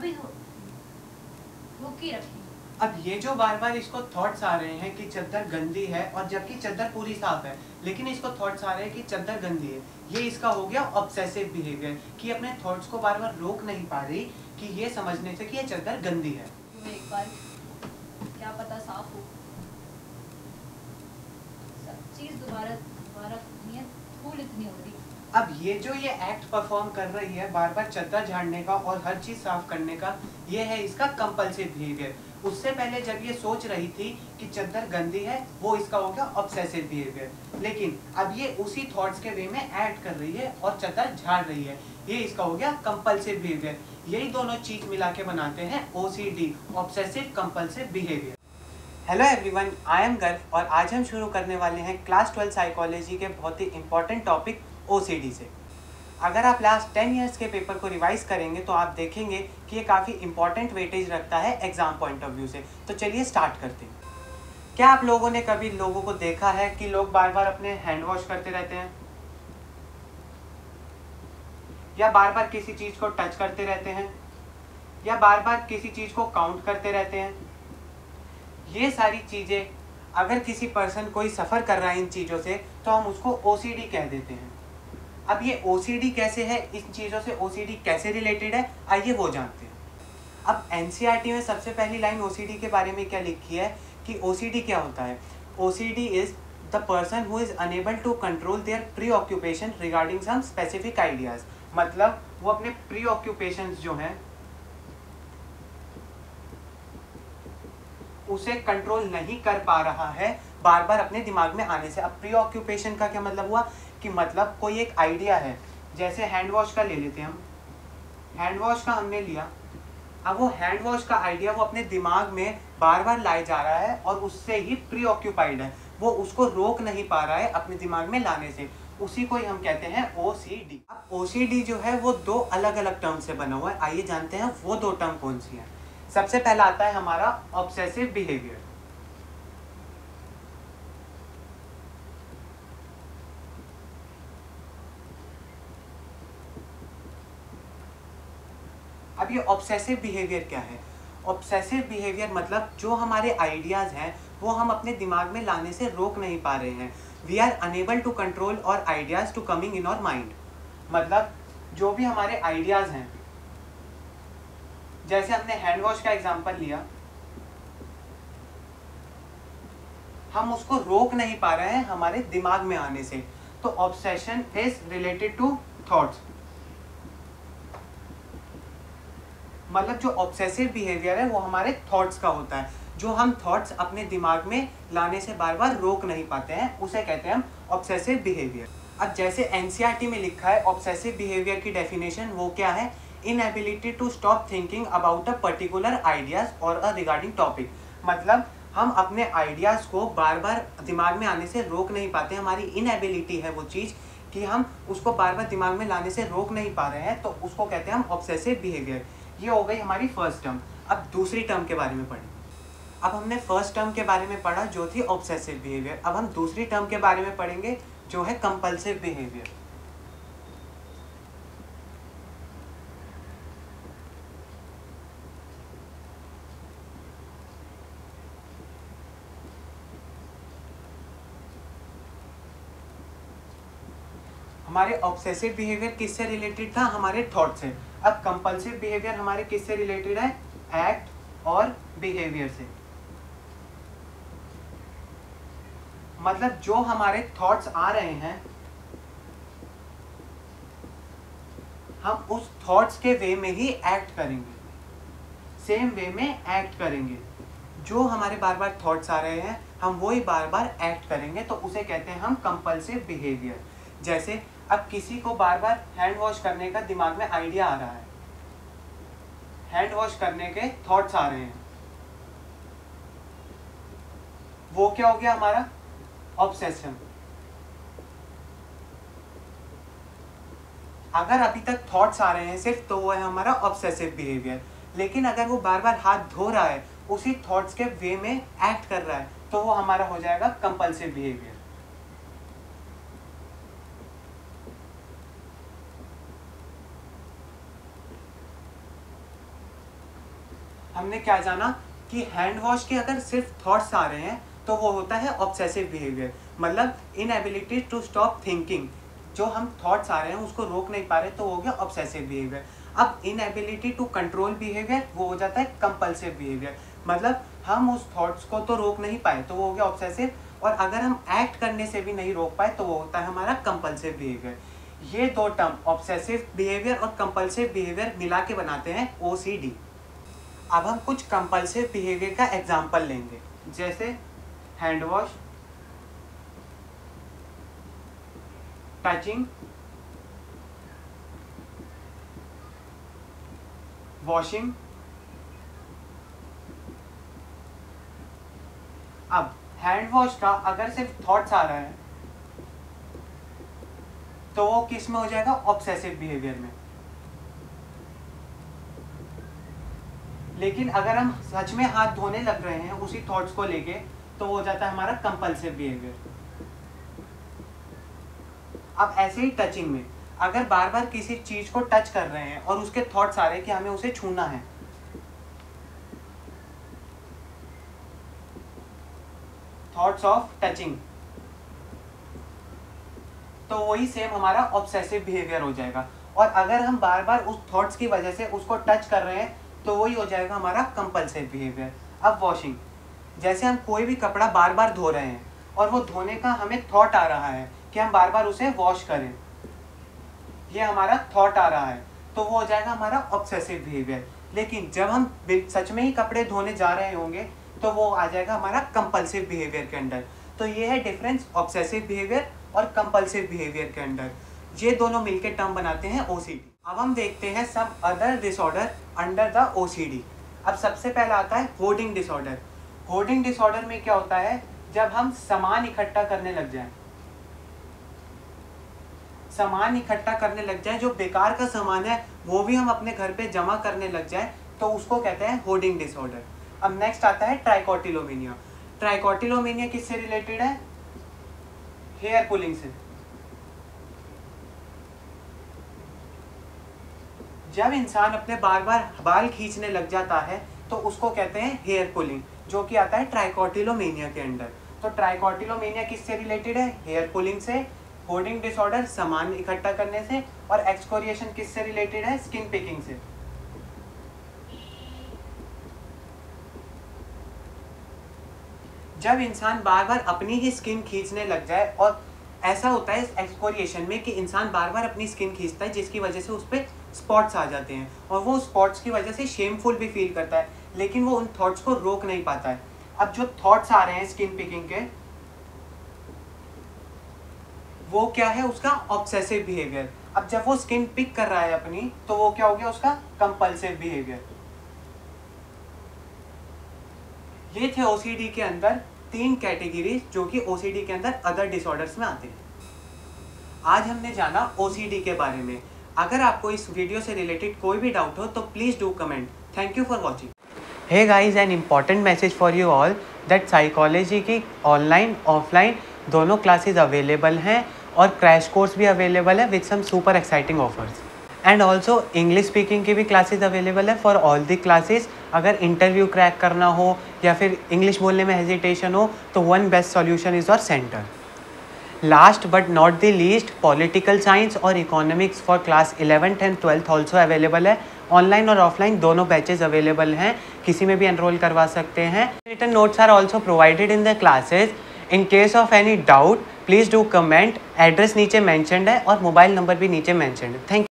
अभी रोक के रखी। अब ये जो बार बार इसको थॉट्स आ रहे हैं कि चादर गंदी है, और जबकि चादर पूरी साफ है, लेकिन इसको थॉट्स आ रहे हैं कि चादर गंदी है, ये इसका हो गया ऑब्सेसिव बिहेवियर, कि अपने थॉट्स को बार बार रोक नहीं पा रही कि ये समझने से कि ये चादर गंदी है। एक बार क्या पता साफ हो, सब चीज दोबारा धूल इतनी हो रही। अब ये जो ये एक्ट परफॉर्म कर रही है बार बार चादर झाड़ने का और हर चीज साफ करने का, ये है इसका कंपल्सिव बिहेवियर। उससे पहले जब ये सोच रही थी कि चादर गंदी है, वो इसका हो गया ऑब्सेसिव बिहेवियर। लेकिन अब ये उसी थॉट्स के वे में एक्ट कर रही है और चादर झाड़ रही है, ये इसका हो गया कंपल्सिव बिहेवियर। यही दोनों चीज मिला के बनाते हैं OCD, obsessive compulsive behaviour. Hello everyone, I am गर्व और आज हम शुरू करने वाले हैं क्लास 12 साइकोलॉजी के बहुत ही इंपॉर्टेंट टॉपिक ओसीडी से। अगर आप लास्ट 10 इयर्स के पेपर को रिवाइज करेंगे तो आप देखेंगे कि ये काफ़ी इंपॉर्टेंट वेटेज रखता है एग्जाम पॉइंट ऑफ व्यू से। तो चलिए स्टार्ट करते हैं। क्या आप लोगों ने कभी लोगों को देखा है कि लोग बार बार अपने हैंड वॉश करते रहते हैं, या बार बार किसी चीज़ को टच करते रहते हैं, या बार बार किसी चीज़ को काउंट करते रहते हैं? ये सारी चीज़ें अगर किसी पर्सन कोई सफ़र कर रहा है इन चीज़ों से, तो हम उसको ओसीडी कह देते हैं। अब ये ओसीडी कैसे है, इन चीज़ों से ओसीडी कैसे रिलेटेड है, आइए वो जानते हैं। अब एनसीईआरटी में सबसे पहली लाइन ओसीडी के बारे में क्या लिखी है कि ओसीडी क्या होता है? OCD is the person who is unable to control their preoccupation regarding some specific ideas. मतलब वो अपने प्री ऑक्यूपेशन जो हैं उसे कंट्रोल नहीं कर पा रहा है बार बार अपने दिमाग में आने से। अब प्री ऑक्यूपेशन का क्या मतलब हुआ कि मतलब कोई एक आइडिया है, जैसे हैंड वॉश का ले लेते हैं हम। हैंड वॉश का हमने लिया, अब वो हैंड वॉश का आइडिया वो अपने दिमाग में बार बार लाए जा रहा है और उससे ही प्री ऑक्यूपाइड है, वो उसको रोक नहीं पा रहा है अपने दिमाग में लाने से। उसी को ही हम कहते हैं ओसीडी। अब ओसीडी जो है वो दो अलग अलग टर्म से बना हुआ है, आइए जानते हैं वो दो टर्म कौन सी है। सबसे पहला आता है हमारा ऑब्सेसिव बिहेवियर। अब ये ऑब्सेसिव बिहेवियर क्या है? ऑब्सेसिव बिहेवियर मतलब जो हमारे आइडियाज हैं वो हम अपने दिमाग में लाने से रोक नहीं पा रहे हैं। We are unable to control और ideas to coming in our mind. मतलब जो भी हमारे आइडियाज हैं, जैसे हमने हैंड वॉश का एग्जांपल लिया, हम उसको रोक नहीं पा रहे हैं हमारे दिमाग में आने से। तो obsession is related to thoughts. मतलब जो ऑब्सेसिव बिहेवियर है वो हमारे थॉट्स का होता है, जो हम थॉट्स अपने दिमाग में लाने से बार बार रोक नहीं पाते हैं, उसे कहते हैं हम ऑब्सेसिव बिहेवियर। अब जैसे एनसीईआरटी में लिखा है ऑब्सेसिव बिहेवियर की डेफिनेशन वो क्या है? Inability to stop thinking about a particular ideas और अ रिगार्डिंग टॉपिक। मतलब हम अपने आइडियाज को बार बार दिमाग में आने से रोक नहीं पाते, हमारी इनएबिलिटी है वो चीज़ कि हम उसको बार बार दिमाग में लाने से रोक नहीं पा रहे हैं, तो उसको कहते हैं हम ऑब्सेसिव बिहेवियर। ये हो गई हमारी फर्स्ट टर्म। अब दूसरी टर्म के बारे में पढ़ें। अब हमने फर्स्ट टर्म के बारे में पढ़ा जो थी ऑब्सेसिव बिहेवियर। अब हम दूसरी टर्म के बारे में पढ़ेंगे जो है कंपल्सिव बिहेवियर। हमारे ऑब्सेसिव बिहेवियर किससे रिलेटेड था? हमारे थॉट से। अब कंपल्सिव बिहेवियर हमारे किससे रिलेटेड है? एक्ट और बिहेवियर से। मतलब जो हमारे थॉट्स आ रहे हैं हम उस थॉट्स के वे में ही एक्ट करेंगे, सेम वे में एक्ट करेंगे। जो हमारे बार बार थॉट्स आ रहे हैं हम वही बार बार एक्ट करेंगे, तो उसे कहते हैं हम कंपल्सिव बिहेवियर। जैसे अब किसी को बार बार हैंड वॉश करने का दिमाग में आइडिया आ रहा है, हैंड वॉश करने के थॉट्स आ रहे हैं, वो क्या हो गया हमारा? ऑब्सेशन। अगर अभी तक थॉट्स आ रहे हैं सिर्फ, तो वो है हमारा ऑब्सेसिव बिहेवियर। लेकिन अगर वो बार बार हाथ धो रहा है, उसी थॉट्स के वे में एक्ट कर रहा है, तो वो हमारा हो जाएगा कंपल्सिव बिहेवियर। हमने क्या जाना कि हैंड वॉश के अगर सिर्फ थॉट्स आ रहे हैं तो वो होता है ऑब्सेसिव बिहेवियर, मतलब इनएबिलिटी टू स्टॉप थिंकिंग। जो हम थॉट्स आ रहे हैं उसको रोक नहीं पा रहे तो वो हो गया ऑब्सेसिव बिहेवियर। अब इनएबिलिटी टू कंट्रोल बिहेवियर वो हो जाता है कंपल्सिव बिहेवियर, मतलब हम उस थॉट्स को तो रोक नहीं पाए तो वो हो गया ऑब्सेसिव, और अगर हम एक्ट करने से भी नहीं रोक पाए तो वो होता है हमारा कंपल्सिव बिहेवियर। ये दो टर्म ऑब्सेसिव बिहेवियर और कंपल्सिव बिहेवियर मिला के बनाते हैं OCD। अब हम कुछ कंपल्सिव बिहेवियर का एग्जाम्पल लेंगे, जैसे हैंड वॉश, टचिंग, वॉशिंग। अब हैंड वॉश का अगर सिर्फ थॉट्स आ रहा है तो वो किस में हो जाएगा, ऑब्सेसिव बिहेवियर में। लेकिन अगर हम सच में हाथ धोने लग रहे हैं उसी थॉट्स को लेके तो वो हो जाता है हमारा कंपल्सिव बिहेवियर। अब ऐसे ही टचिंग में अगर बार बार किसी चीज को टच कर रहे हैं और उसके थॉट्स आ रहे हैं कि हमें उसे छूना है, थॉट्स ऑफ टचिंग, तो वही सेम हमारा ऑब्सेसिव बिहेवियर हो जाएगा। और अगर हम बार बार उस थॉट्स की वजह से उसको टच कर रहे हैं तो वही हो जाएगा हमारा कंपल्सिव बिहेवियर। अब वॉशिंग, जैसे हम कोई भी कपड़ा बार बार धो रहे हैं और वो धोने का हमें थॉट आ रहा है कि हम बार बार उसे वॉश करें, ये हमारा थॉट आ रहा है तो वो हो जाएगा हमारा ऑब्सेसिव बिहेवियर। लेकिन जब हम सच में ही कपड़े धोने जा रहे होंगे तो वो आ जाएगा हमारा कंपल्सिव बिहेवियर के अंडर। तो ये है डिफरेंस ऑब्सेसिव बिहेवियर और कंपल्सिव बिहेवियर के अंडर। ये दोनों मिलकर टर्म बनाते हैं OCD। अब हम देखते हैं some other disorder under the OCD। अब सबसे पहला आता है होर्डिंग डिसऑर्डर। होर्डिंग डिसऑर्डर में क्या होता है, जब हम सामान इकट्ठा करने लग जाएं, सामान इकट्ठा करने लग जाए, जो बेकार का सामान है वो भी हम अपने घर पे जमा करने लग जाए तो उसको कहते हैं होर्डिंग डिसऑर्डर। अब नेक्स्ट आता है ट्राइकोटिलोमेनिया। ट्राइकोटिलोमेनिया किससे रिलेटेड है, हेयर पुलिंग से। जब इंसान अपने बार बार बाल खींचने लग जाता है तो उसको कहते हैं हेयर पुलिंग, जो कि आता है ट्राइकोटिलोमेनिया के अंडर। तो ट्राइकोटिलोमेनिया किससे रिलेटेड है, हेयर पुलिंग से। होर्डिंग डिसऑर्डर सामान इकट्ठा करने से, और एक्सकोरिएशन किससे रिलेटेड है, स्किन पिकिंग से। जब इंसान बार बार अपनी ही स्किन खींचने लग जाए, और ऐसा होता है इस एक्सकोरिएशन में कि इंसान बार बार अपनी स्किन खींचता है जिसकी वजह से उस पर स्पॉट्स आ जाते हैं, और वो स्पॉट्स की वजह से शेमफुल भी फील करता है, लेकिन वो उन थॉट्स को रोक नहीं पाता है। अब जो थॉट्स आ रहे हैं स्किन पिकिंग के, वो क्या है, उसका ऑब्सेसिव बिहेवियर। अब जब वो स्किन पिक कर रहा है अपनी तो वो क्या हो गया, उसका कंपल्सिव बिहेवियर। ये थे OCD के अंदर 3 कैटेगरीज जो कि OCD के अंदर अदर डिसऑर्डर्स में आते हैं। आज हमने जाना OCD के बारे में। अगर आपको इस वीडियो से रिलेटेड कोई भी डाउट हो तो please do comment. Thank you for watching. Hey guys, an important message for you all that psychology की ऑनलाइन ऑफलाइन दोनों क्लासेस अवेलेबल हैं, और क्रैश कोर्स भी अवेलेबल है with some super exciting offers. And also English speaking की भी classes available है for all the classes. अगर इंटरव्यू क्रैक करना हो या फिर इंग्लिश बोलने में हेजिटेशन हो तो one best solution is our centre. Last but not the least, political science और economics for class 11th and 12th also available है। ऑनलाइन और ऑफलाइन दोनों बैचेज अवेलेबल हैं, किसी में भी एनरोल करवा सकते हैं। Written notes are also provided in the classes. In case of any doubt please do comment. Address नीचे मैंशनड है और मोबाइल नंबर भी नीचे मैंशनड है। Thank you.